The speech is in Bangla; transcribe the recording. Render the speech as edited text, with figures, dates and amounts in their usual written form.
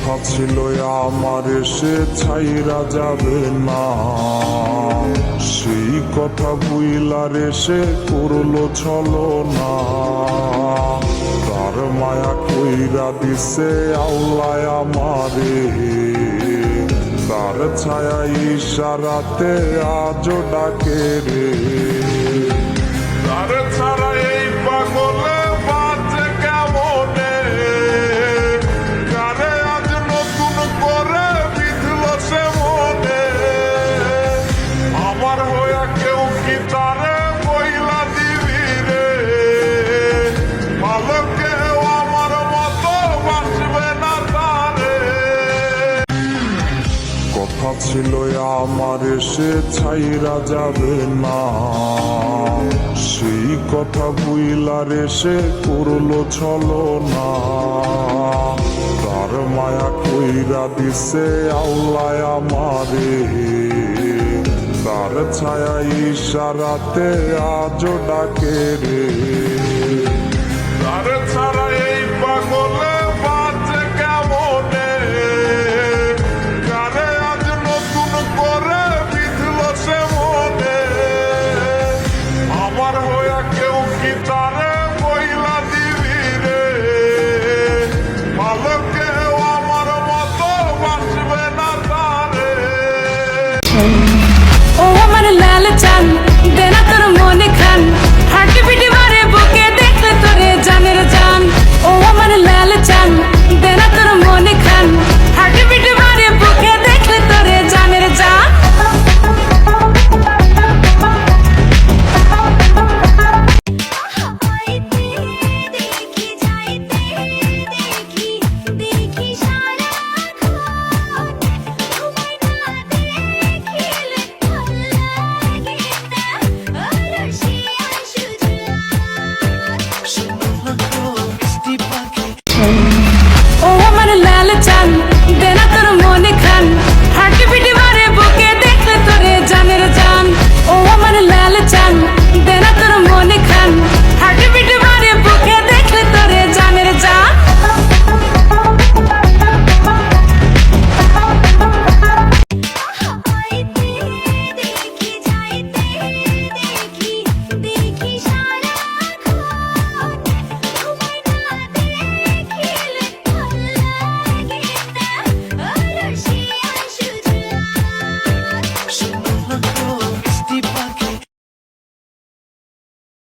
কথা ছিল আমার সে ছাইরা যাবে না, সেই কথা বুইলার এসে করলো ছলো না। তার মায়া কইরা দিছে আল্লাহ আমারে, তার ছায়া ইশারাতে আজও ডাকে রে। তার ছাড়া এই পাগলে বাঁচে কেমনে, কারে আজ নতুন করে বিধল সে মনে। আমার হইয়া কেউ কি তারে বইলা দিবি রে, ভালো কেউ আমার মতো বাঁচবে না তারে। কথা ছিল আমার সে ছাইরা যাবে না, সেই কথা বুইলার এসে করলো ছলো না। তার মায়া কইরা দিছে আল্লাহ আমারে, তার ছায়া ইশারাতে আজও ডাকে রে।